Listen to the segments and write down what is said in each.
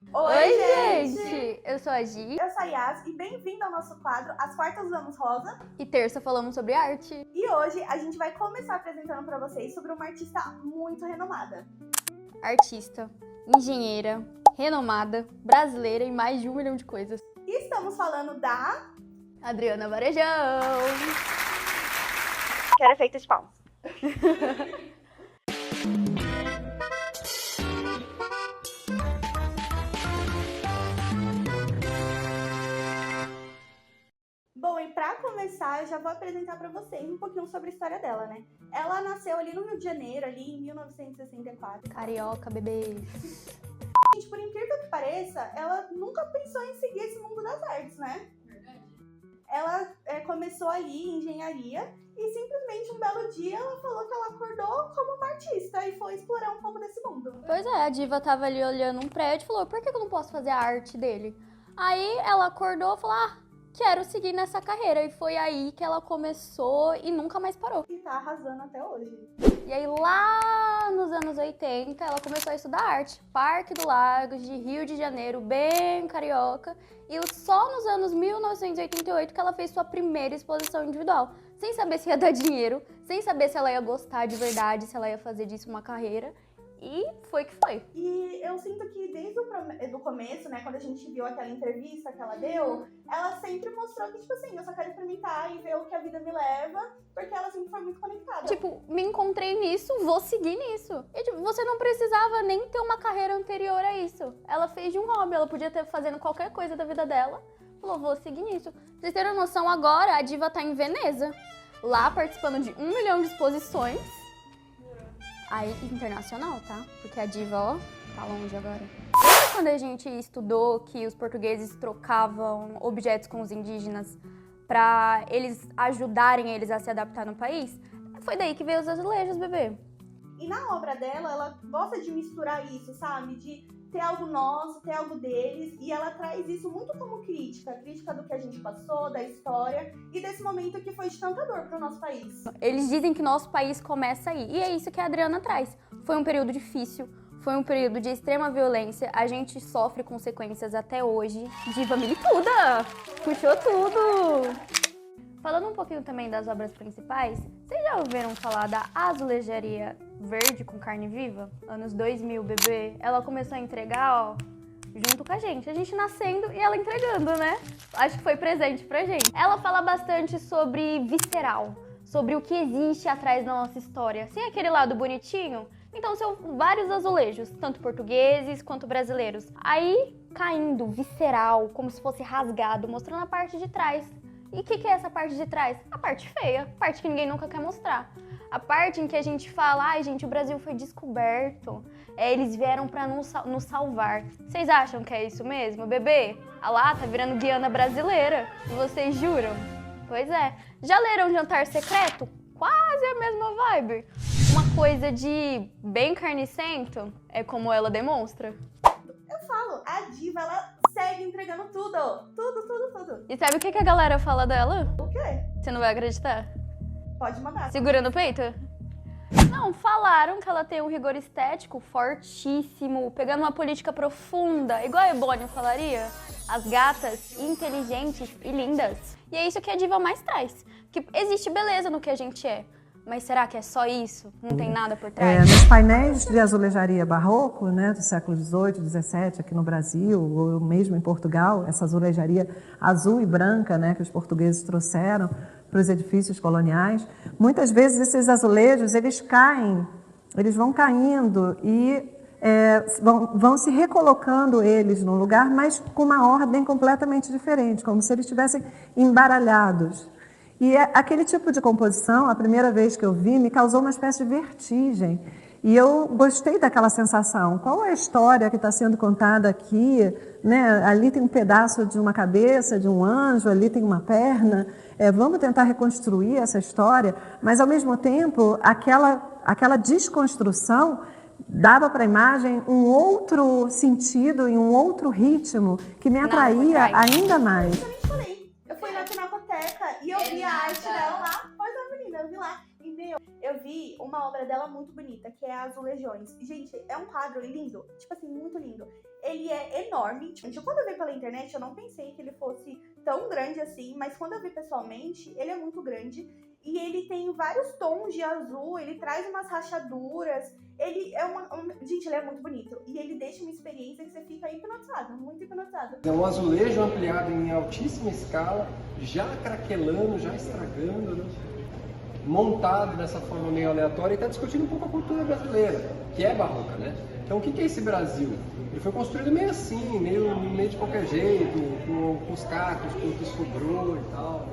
Oi, gente! Eu sou a Gi. Eu sou a Yas e bem-vindo ao nosso quadro As Quartas Usamos Rosa. E terça falamos sobre arte. E hoje a gente vai começar apresentando para vocês sobre uma artista muito renomada. Artista, engenheira, renomada, brasileira e mais de 1 milhão de coisas. E estamos falando da... Adriana Varejão! Quero efeito de palmas. Bom, e pra começar, eu já vou apresentar pra vocês um pouquinho sobre a história dela, né? Ela nasceu ali no Rio de Janeiro, ali em 1964. Carioca, bebê. Gente, por incrível que pareça, ela nunca pensou em seguir esse mundo das artes, né? Verdade. Ela começou ali em engenharia e simplesmente um belo dia ela falou que ela acordou como uma artista e foi explorar um pouco desse mundo. Pois é, a diva tava ali olhando um prédio e falou, por que eu não posso fazer a arte dele? Aí ela acordou e falou, quero seguir nessa carreira. E foi aí que ela começou e nunca mais parou. E tá arrasando até hoje. E aí lá nos anos 80, ela começou a estudar arte. Parque do Lagos, de Rio de Janeiro, bem carioca. E só nos anos 1988 que ela fez sua primeira exposição individual. Sem saber se ia dar dinheiro, sem saber se ela ia gostar de verdade, se ela ia fazer disso uma carreira. E foi que foi. E eu sinto que desde o começo, né, quando a gente viu aquela entrevista que ela deu, ela sempre mostrou que, tipo assim, eu só quero experimentar e ver o que a vida me leva, porque ela sempre foi muito conectada. Tipo, me encontrei nisso, vou seguir nisso. E tipo, você não precisava nem ter uma carreira anterior a isso. Ela fez de um hobby, ela podia estar fazendo qualquer coisa da vida dela. Falou, vou seguir nisso. Pra vocês terem noção, agora a diva tá em Veneza, lá participando de 1 milhão de exposições. Aí, internacional, tá? Porque a diva, ó, tá longe agora. Lembra quando a gente estudou que os portugueses trocavam objetos com os indígenas pra eles ajudarem eles a se adaptar no país? Foi daí que veio os azulejos, bebê. E na obra dela, ela gosta de misturar isso, sabe? De ter algo nosso, ter algo deles. E ela traz isso muito como crítica. Crítica do que a gente passou, da história e desse momento que foi de tanta dor pro nosso país. Eles dizem que nosso país começa aí. E é isso que a Adriana traz. Foi um período difícil, foi um período de extrema violência. A gente sofre consequências até hoje. Diva milituda! Puxou tudo! Falando um pouquinho também das obras principais, vocês já ouviram falar da azulejaria verde com carne viva? Anos 2000, bebê. Ela começou a entregar, ó, junto com a gente nascendo e ela entregando, né? Acho que foi presente pra gente. Ela fala bastante sobre visceral, sobre o que existe atrás da nossa história. Sem aquele lado bonitinho, então são vários azulejos, tanto portugueses quanto brasileiros. Aí, caindo, visceral, como se fosse rasgado, mostrando a parte de trás. E o que é essa parte de trás? A parte feia, a parte que ninguém nunca quer mostrar. A parte em que a gente fala, ai gente, o Brasil foi descoberto, eles vieram pra nos salvar. Vocês acham que é isso mesmo, bebê? A lá tá virando Guiana brasileira, vocês juram? Pois é. Já leram Jantar Secreto? Quase a mesma vibe. Uma coisa de bem carnicento é como ela demonstra. Eu falo, a diva, ela segue entregando tudo. Tudo. E sabe o que a galera fala dela? O quê? Você não vai acreditar? Pode mandar. Segurando o peito? Não, falaram que ela tem um rigor estético fortíssimo, pegando uma política profunda, igual a Ebônio falaria. As gatas inteligentes e lindas. E é isso que a diva mais traz. Que existe beleza no que a gente é. Mas será que é só isso? Não tem nada por trás? Nos painéis de azulejaria barroco, né, do século XVIII, XVII, aqui no Brasil, ou mesmo em Portugal, essa azulejaria azul e branca, né, que os portugueses trouxeram para os edifícios coloniais, muitas vezes esses azulejos, eles caem, eles vão caindo e vão se recolocando eles no lugar, mas com uma ordem completamente diferente, como se eles estivessem embaralhados. E aquele tipo de composição, a primeira vez que eu vi, me causou uma espécie de vertigem. E eu gostei daquela sensação. Qual é a história que está sendo contada aqui? Né? Ali tem um pedaço de uma cabeça, de um anjo, ali tem uma perna. Vamos tentar reconstruir essa história, mas, ao mesmo tempo, aquela desconstrução dava para a imagem um outro sentido e um outro ritmo que me atraía ainda mais. Eu fui na Pinacoteca e eu vi a arte dela lá. Pois é, menina, eu vi lá. E, eu vi vi uma obra dela muito bonita, que é Azulejões. Gente, é um quadro lindo, tipo assim, muito lindo. Ele é enorme. Tipo, quando eu vi pela internet, eu não pensei que ele fosse tão grande assim, mas quando eu vi pessoalmente, ele é muito grande. E ele tem vários tons de azul, ele traz umas rachaduras. Ele é gente, ele é muito bonito. E ele deixa uma experiência que você fica hipnotizado, muito hipnotizado. É um azulejo ampliado em altíssima escala, já craquelando, já estragando, né? Montado dessa forma meio aleatória e está discutindo um pouco a cultura brasileira, que é barroca, né? Então o que é esse Brasil? Ele foi construído meio assim, meio de qualquer jeito, com os cacos, com o que sobrou e tal.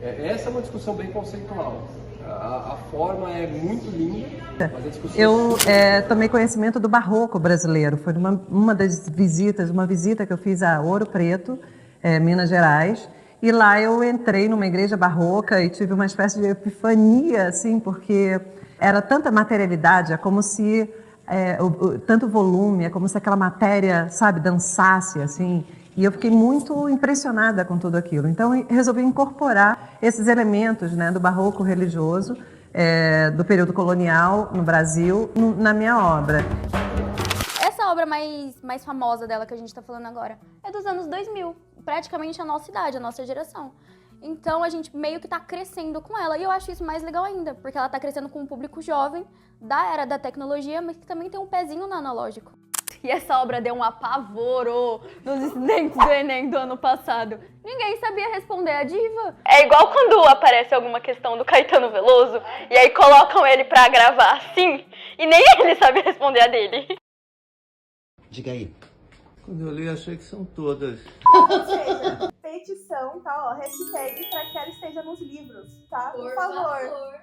Essa é uma discussão bem conceitual. A forma é muito linda, mas a discussão... Eu tomei conhecimento do barroco brasileiro. Foi uma das visitas, uma visita que eu fiz a Ouro Preto, Minas Gerais. E lá eu entrei numa igreja barroca e tive uma espécie de epifania, assim, porque era tanta materialidade, é como se... tanto volume, é como se aquela matéria, sabe, dançasse, assim... E eu fiquei muito impressionada com tudo aquilo. Então, eu resolvi incorporar esses elementos, né, do barroco religioso, do período colonial no Brasil, na minha obra. Essa obra mais famosa dela que a gente tá falando agora é dos anos 2000, praticamente a nossa idade, a nossa geração. Então, a gente meio que tá crescendo com ela. E eu acho isso mais legal ainda, porque ela tá crescendo com um público jovem, da era da tecnologia, mas que também tem um pezinho no analógico. E essa obra deu um apavoro nos estudantes do Enem do ano passado. Ninguém sabia responder a diva. É igual quando aparece alguma questão do Caetano Veloso e aí colocam ele pra gravar assim e nem ele sabe responder a dele. Diga aí. Quando eu li, achei que são todas. Ou seja, petição, tá? Ó, hashtag pra que ela esteja nos livros, tá? Por favor.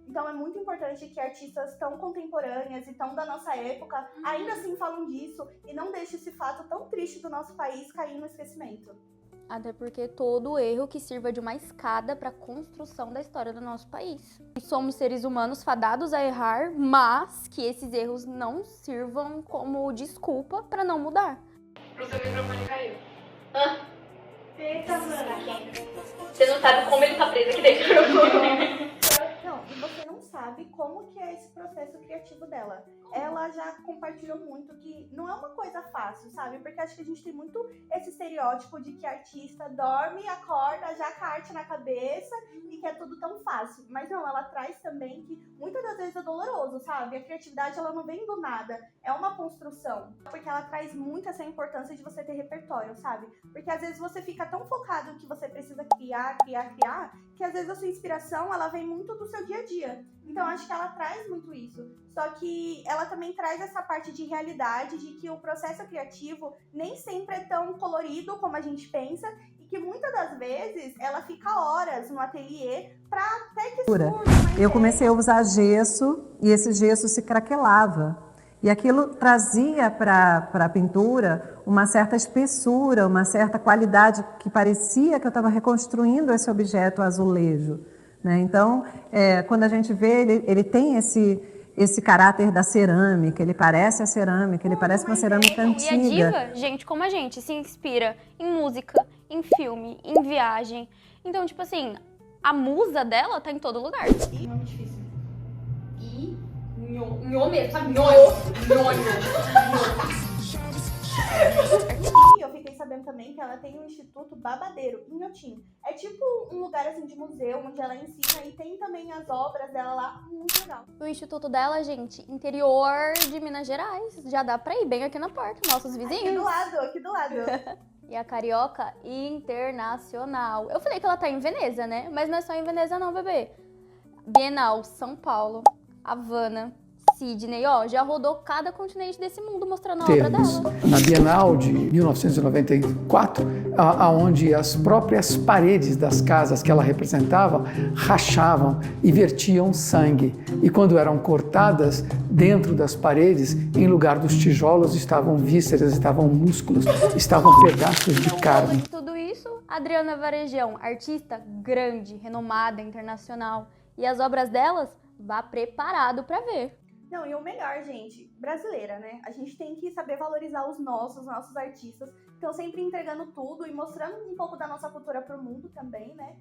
Então é muito importante que artistas tão contemporâneas e tão da nossa época ainda assim falam disso e não deixem esse fato tão triste do nosso país cair no esquecimento. Até porque todo erro que sirva de uma escada para a construção da história do nosso país. Somos seres humanos fadados a errar, mas que esses erros não sirvam como desculpa para não mudar. O seu microfone caiu. Eita, mano. Você não sabe como ele tá preso aqui dentro. Não, e você não sabe como que é esse processo criativo dela. Ela já compartilhou muito que não é uma coisa fácil, sabe? Porque acho que a gente tem muito esse estereótipo de que artista dorme, acorda, já com a arte na cabeça e que é tudo tão fácil. Mas não, ela traz também que muitas das vezes é doloroso, sabe? A criatividade, ela não vem do nada, é uma construção. Porque ela traz muito essa importância de você ter repertório, sabe? Porque às vezes você fica tão focado que você precisa criar, que às vezes a sua inspiração, ela vem muito do seu dia a dia. Então acho que ela traz muito isso. Só que ela também traz essa parte de realidade, de que o processo criativo nem sempre é tão colorido como a gente pensa, e que muitas das vezes ela fica horas no ateliê pra até que surja uma Eu ideia. comecei a usar gesso e esse gesso se craquelava. E aquilo trazia para a pintura uma certa espessura, uma certa qualidade que parecia que eu estava reconstruindo esse objeto azulejo, né? Então, quando a gente vê, ele tem esse caráter da cerâmica, ele parece a cerâmica, ele parece uma cerâmica E a antiga. diva, gente como a gente, se inspira em música, em filme, em viagem. Então, tipo assim, a musa dela tá em todo lugar. E não é difícil. Nhô mesmo, sabe? Nhô. E eu fiquei sabendo também que ela tem um instituto babadeiro em Inhotim. É tipo um lugar assim de museu onde ela ensina e tem também as obras dela lá, muito legal. O instituto dela, gente, interior de Minas Gerais. Já dá pra ir bem aqui na porta, nossos Aqui do vizinhos. lado, aqui do lado. E a Carioca Internacional. Eu falei que ela tá em Veneza, né? Mas não é só em Veneza não, bebê. Bienal, São Paulo, Havana, Sydney, ó, já rodou cada continente desse mundo mostrando a obra Temos dela. na Bienal de 1994, onde as próprias paredes das casas que ela representava rachavam e vertiam sangue. E quando eram cortadas, dentro das paredes, em lugar dos tijolos, estavam vísceras, estavam músculos, estavam pedaços de carne. Tudo isso, Adriana Varejão, artista grande, renomada, internacional. E as obras delas, vá preparado pra ver. Não, e o melhor, gente, brasileira, né? A gente tem que saber valorizar os nossos artistas, que estão sempre entregando tudo e mostrando um pouco da nossa cultura pro mundo também, né?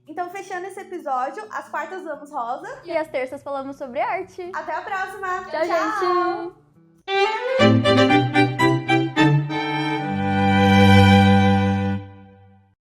Então, fechando esse episódio, às quartas vamos rosa. E às terças falamos sobre arte. Até a próxima. Tchau, gente!